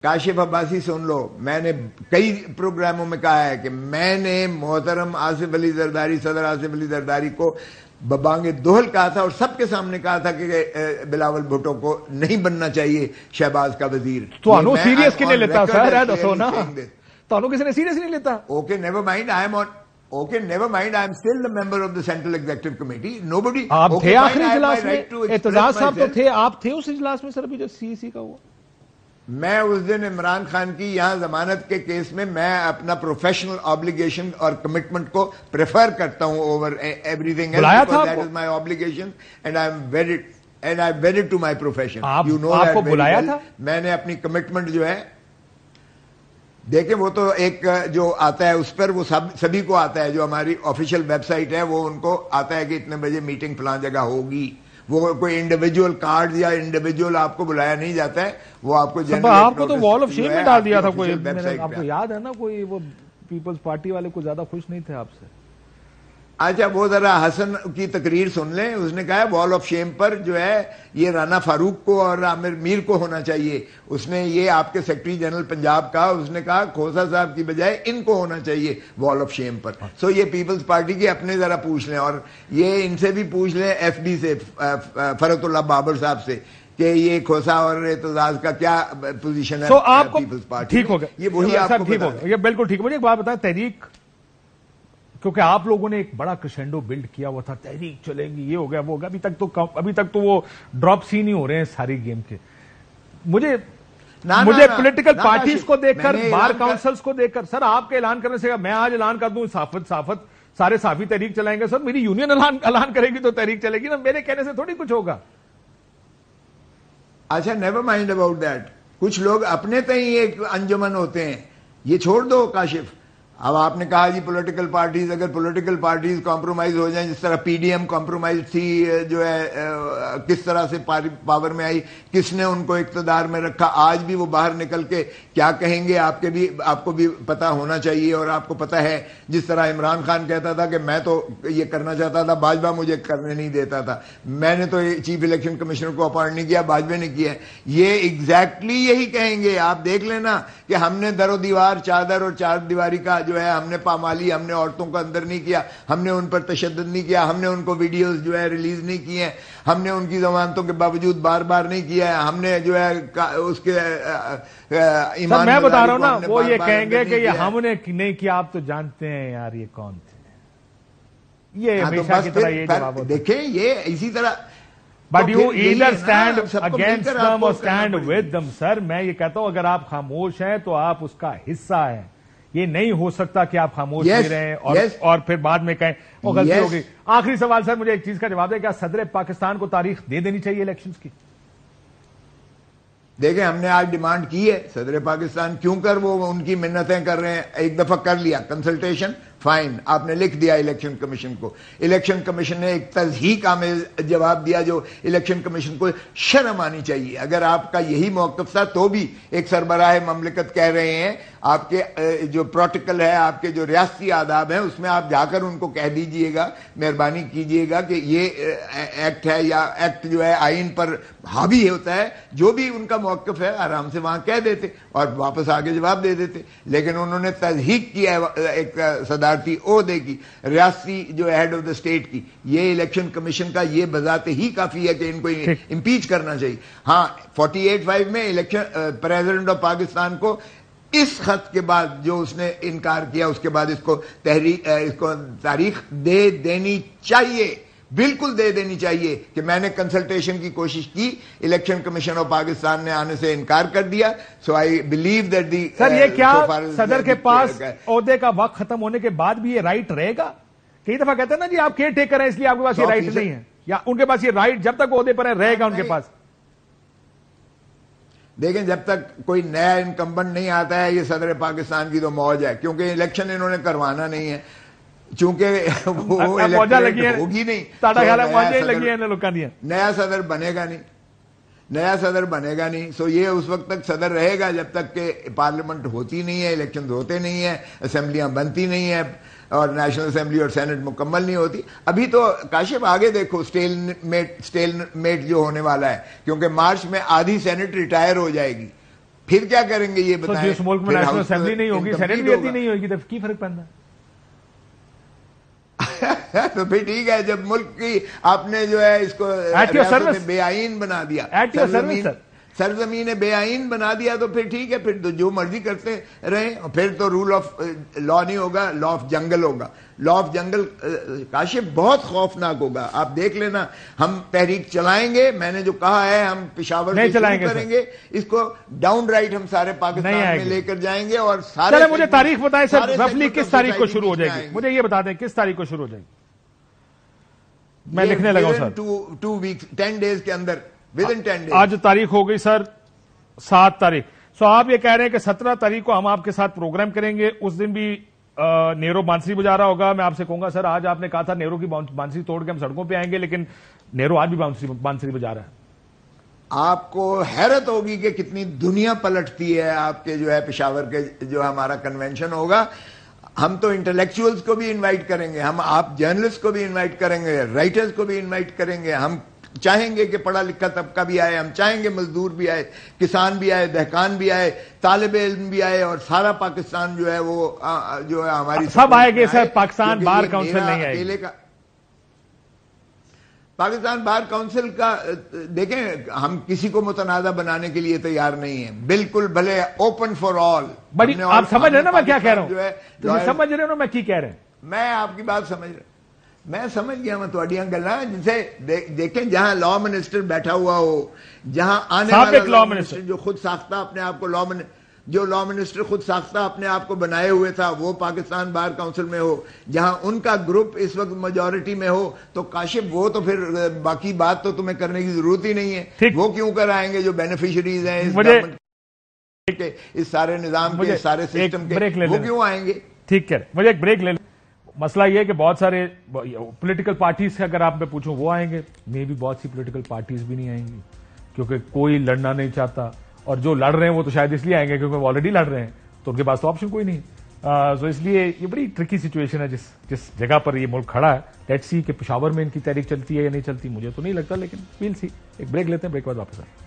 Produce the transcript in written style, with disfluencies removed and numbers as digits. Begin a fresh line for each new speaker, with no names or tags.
کاشف عباسی سن لو، میں نے کئی پروگراموں میں کہا ہے کہ میں نے محترم آصف علی زرداری، صدر آصف علی زرداری کو ببانگ دوہل کہا تھا اور سب کے سامنے کہا تھا کہ بلاول بھٹو کو نہیں بننا چاہیے شہباز کا وزیر.
تو سیریس کی نہیں لیتا سر، دسو نا تو کسی نے سیریس نہیں لیتا.
Okay never mind, I am on okay never mind, I am still the member of the central executive committee. Nobody.
آپ تھے آخری اجلاس میں، اعتزاز صاحب تو تھے، آپ تھے اس اجلاس میں سر بھی جو سی سی کا ہوا؟
میں اس دن عمران خان کی یہاں ضمانت کے کیس میں میں اپنا پروفیشنل آبلیگیشن اور کمٹمنٹ کو پریفر کرتا ہوں اوور ایوری تھنگ.
بلایا تھا
that is my obligation and I am wedded to my profession.
آپ کو بلایا تھا؟
میں نے اپنی کمٹمنٹ جو ہے، دیکھیں وہ تو ایک جو آتا ہے اس پر وہ سبھی کو آتا ہے، جو ہماری آفیشیل ویب سائٹ ہے وہ ان کو آتا ہے کہ اتنے بجے میٹنگ فلاں جگہ ہوگی. وہ کوئی انڈیویجول کارڈ یا انڈیویجول آپ کو بلایا نہیں جاتا ہے، وہ آپ کو
آپ کو تو وال آف شیم میں ڈال دیا تھا کوئی، آپ کو یاد ہے نا، کوئی وہ پیپلز پارٹی والے کو زیادہ خوش نہیں تھے آپ سے.
اچھا وہ ذرا حسن کی تقریر سن لیں. اس نے کہا وال آف شیم پر جو ہے یہ رانا فاروق کو اور عامر میر کو ہونا چاہیے. اس نے یہ آپ کے سیکرٹری جنرل پنجاب کا، اس نے کہا کھوسا صاحب کی بجائے ان کو ہونا چاہیے وال آف شیم پر. سو یہ پیپلز پارٹی کے اپنے ذرا پوچھ لیں، اور یہ ان سے بھی پوچھ لیں ایف ڈی سے، فرت اللہ بابر صاحب سے، کہ یہ کھوسا اور اعتزاز کا کیا پوزیشن ہے.
تو آپ کو
پیپلز پارٹی
ٹھیک ہو گیا،
یہ وہی آپ کو
ٹھیک ہو گیا، یہ بالکل ٹھیک. مجھے ایک بات بتائیں، تحریک کیونکہ آپ لوگوں نے ایک بڑا کرشنڈو بلڈ کیا ہوا تھا، تحریک چلے گی، یہ ہو گیا وہ ہو گیا، ابھی تک تو وہ ڈراپ سی نہیں ہو رہے ہیں ساری گیم کے. مجھے پولیٹیکل پارٹیز کو دیکھ کر، بار کاؤنسلز کو دیکھ کر، سر آپ کے اعلان کرنے سے میں آج اعلان کر دوں صافت سارے صحافی تحریک چلائیں گے، سر میری یونین اعلان کرے گی تو تحریک چلے گی نا، میرے کہنے سے تھوڑی کچھ ہوگا.
اچھا نیور مائنڈ اباؤٹ دیٹ. کچھ لوگ اپنے تئیں ایک انجمن ہوتے ہیں، یہ چھوڑ دو کاشف. اب آپ نے کہا جی پولیٹیکل پارٹیز، اگر پولیٹیکل پارٹیز کمپرومائز ہو جائیں، جس طرح پی ڈی ایم کمپرومائز تھی، جو ہے کس طرح سے پاور میں آئی، کس نے ان کو اقتدار میں رکھا، آج بھی وہ باہر نکل کے کیا کہیں گے آپ کو بھی پتا ہونا چاہیے. اور آپ کو پتا ہے جس طرح عمران خان کہتا تھا کہ میں تو یہ کرنا چاہتا تھا، باجوہ مجھے کرنے نہیں دیتا تھا، میں نے تو چیف الیکشن کمشنر کو اپوائنٹ نہیں کیا، باجوہ نے کیا. یہ ایگزیکٹلی یہی کہیں گے. آپ دیکھ لینا کہ ہم نے در و دیوار، چادر اور چار دیواری کا جو ہے ہم نے پامالی، ہم نے عورتوں کو اندر نہیں کیا، ہم نے ان پر تشدد نہیں کیا، ہم نے ان کو ویڈیوز جو ہے ریلیز نہیں کیے ہیں، ہم نے ان کی ضمانتوں کے باوجود بار بار نہیں کیا ہے، ہم نے جو ہے اس کے ایمان،
میں بتا رہا ہوں نا، وہ یہ کہیں گے کہ یہ ہم نے نہیں کیا. آپ تو جانتے ہیں یار یہ کون تھے، یہ ہمیشہ کی طرح یہ جواب ہوتا ہے.
دیکھیں یہ اسی طرح.
But you either stand against them or stand with them. سر میں یہ کہتا ہوں اگر آپ خاموش ہیں تو آپ اس کا حصہ ہیں. یہ نہیں ہو سکتا کہ آپ خاموش نہیں رہیں اور پھر بعد میں کہیں وہ غلطی ہو گئی. آخری سوال سر، مجھے ایک چیز کا جواب دے، کیا صدر پاکستان کو تاریخ دے دینی چاہیے الیکشنز کی؟
دیکھیں ہم نے آج ڈیمانڈ کی ہے صدر پاکستان، کیوں کر وہ ان کی منتیں کر رہے ہیں. ایک دفعہ کر لیا کنسلٹیشن، فائن، آپ نے لکھ دیا الیکشن کمیشن کو. الیکشن کمیشن نے ایک تضحیق آمیز جواب دیا جو الیکشن کمیشن کو شرم آنی چاہیے. اگر آپ کا یہی موقف تھا تو بھی ایک سربراہ مملکت کہہ رہے ہیں، آپ کے جو پروٹوکول ہے، آپ کے جو ریاستی آداب ہیں، اس میں آپ جا کر ان کو کہہ دیجئے گا، مہربانی کیجئے گا کہ یہ ایکٹ ہے یا ایکٹ جو ہے آئین پر حاوی ہوتا ہے. جو بھی ان کا موقف ہے آرام سے وہاں کہہ دیتے اور واپس آگے جواب دے دیتے. لیکن انہوں نے تضحیق کیا ہے ایک صدارتی عہدے کی، ریاستی جو ہیڈ آف دا اسٹیٹ کی. یہ الیکشن کمیشن کا یہ بذات ہی کافی ہے کہ ان کو امپیچ کرنا چاہیے. ہاں 48(5) میں الیکشن پریزیڈنٹ آف پاکستان کو اس خط کے بعد جو اس نے انکار کیا، اس کے بعد اس کو تاریخ دے دینی چاہیے، بالکل دے دینی چاہیے کہ میں نے کنسلٹیشن کی کوشش کی، الیکشن کمیشن آف پاکستان نے آنے سے انکار کر دیا. سو آئی بلیو دیٹ دی.
سر یہ کیا صدر کے پاس عہدے کا وقت ختم ہونے کے بعد بھی یہ رائٹ رہے گا؟ کئی دفعہ کہتے ہیں نا جی آپ کیئر ٹیکر ہیں اس لیے آپ کے پاس یہ رائٹ نہیں ہے، یا ان کے پاس یہ رائٹ جب تک عہدے پر ہے رہے گا ان کے پاس؟
دیکھیں جب تک کوئی نیا انکمبنٹ نہیں آتا ہے، یہ صدر پاکستان کی تو موج ہے، کیونکہ الیکشن انہوں نے کروانا نہیں ہے، چونکہ وہ الیکٹریٹ ہوگی نہیں، نیا صدر بنے گا نہیں، نیا صدر بنے گا نہیں. سو یہ اس وقت تک صدر رہے گا جب تک کہ پارلیمنٹ ہوتی نہیں ہے، الیکشن ہوتے نہیں ہیں، اسمبلیاں بنتی نہیں ہیں اور نیشنل اسمبلی اور سینٹ مکمل نہیں ہوتی. ابھی تو کاشف آگے دیکھو اسٹیل میٹ جو ہونے والا ہے، کیونکہ مارچ میں آدھی سینٹ ریٹائر ہو جائے گی پھر کیا کریں گے یہ
تو
بتائیں؟
جس ملک میں نیشنل اسمبلی نہیں ہوگی، سینٹ بھی آتی نہیں ہوگی، تو کی فرق پڑتا ہے؟
تو پھر ٹھیک ہے، جب ملک کی آپ نے جو ہے اس کو بے آئین بنا دیا، سرزمین بے آئین بنا دیا، تو پھر ٹھیک ہے، پھر تو جو مرضی کرتے رہیں، پھر تو رول آف لا نہیں ہوگا، لا آف جنگل ہوگا۔ لا آف جنگل کاشف بہت خوفناک ہوگا، آپ دیکھ لینا۔ ہم تحریک چلائیں گے، میں نے جو کہا ہے، ہم پشاور سے شروع کریں گے، اس کو ڈاؤن رائٹ ہم سارے پاکستان میں لے کر جائیں گے، اور سارے۔
چلے مجھے تاریخ بتائیں سر، رفلی کس تاریخ کو شروع ہو جائے گی؟ مجھے یہ بتا دیں کس تاریخ کو شروع ہو جائے گی؟ میں لکھنے لگا ہوں سر۔
2 ویکس 10 days کے اندر، within 10 days۔
آج تاریخ ہو گئی سر 7 تاریخ۔ سو آپ یہ کہہ رہے ہیں کہ 17 تاریخ کو ہم آپ کے ساتھ پروگرام کریں گے، اس دن بھی نیرو بانسری بجا رہا ہوگا۔ میں آپ سے کہوں گا سر، آج آپ نے کہا تھا نیرو کی بانسری توڑ کے ہم سڑکوں پہ آئیں گے، لیکن نیرو آج بھی بانسری بجا رہا ہے۔
آپ کو حیرت ہوگی کہ کتنی دنیا پلٹتی ہے آپ کے جو ہے پشاور کے جو ہمارا کنونشن ہوگا۔ ہم تو انٹلیکچوئلز کو بھی انوائٹ کریں گے، ہم آپ جرنلسٹ کو بھی انوائٹ کریں گے، رائٹرز کو بھی انوائٹ کریں گے۔ ہم چاہیں گے کہ پڑھا لکھا طبقہ بھی آئے، ہم چاہیں گے مزدور بھی آئے، کسان بھی آئے، دہقان بھی آئے، طالب علم بھی آئے، اور سارا پاکستان جو ہے وہ جو ہے ہماری
سب آئے گے سر۔ پاکستان بار کونسل نہیں آئے گی۔
پاکستان بار کونسل کا دیکھیں، ہم کسی کو متنازع بنانے کے لیے تیار نہیں ہیں، بالکل، بھلے اوپن فار آل۔
آپ سمجھ رہے ہیں نا میں کیا کہہ رہا ہوں؟ سمجھ رہے ہو میں کی کہہ رہے ہیں؟
میں آپ کی بات سمجھ رہا ہوں، میں سمجھ گیا، میں تھوڑی گلا جسے دیکھیں جہاں لا منسٹر بیٹھا ہوا ہو، جہاں آنے والا لا منسٹر جو خود ساختہ اپنے آپ کو لا منسٹر خود ساختہ اپنے آپ کو بنائے ہوئے تھا، وہ پاکستان بار کونسل میں ہو، جہاں ان کا گروپ اس وقت میجورٹی میں ہو، تو کاشف وہ تو پھر باقی بات تو تمہیں کرنے کی ضرورت ہی نہیں ہے۔ وہ کیوں کر آئیں گے جو بینیفیشریز ہیں اس گورنمنٹ کے، اس سارے نظام کے، اس سارے سسٹم کے، وہ کیوں آئیں گے؟
ٹھیک ہے، مجھے ایک بریک لے لیں۔ مسئلہ یہ ہے کہ بہت سارے پولیٹیکل پارٹیز سے اگر آپ میں پوچھوں وہ آئیں گے، میں بھی بہت سی پولیٹیکل پارٹیز بھی نہیں آئیں گی، کیونکہ کوئی لڑنا نہیں چاہتا، اور جو لڑ رہے ہیں وہ تو شاید اس لیے آئیں گے کیونکہ وہ آلریڈی لڑ رہے ہیں، تو ان کے پاس تو آپشن کوئی نہیں۔ تو اس لیے یہ بڑی ٹرکی سچویشن ہے جس جگہ پر یہ ملک کھڑا ہے۔ لیٹس سی کہ پشاور میں ان کی تحریک چلتی ہے یا نہیں چلتی، مجھے تو نہیں لگتا، لیکن ویل سی۔ ایک بریک لیتے ہیں، بریک بعد واپس آئیں۔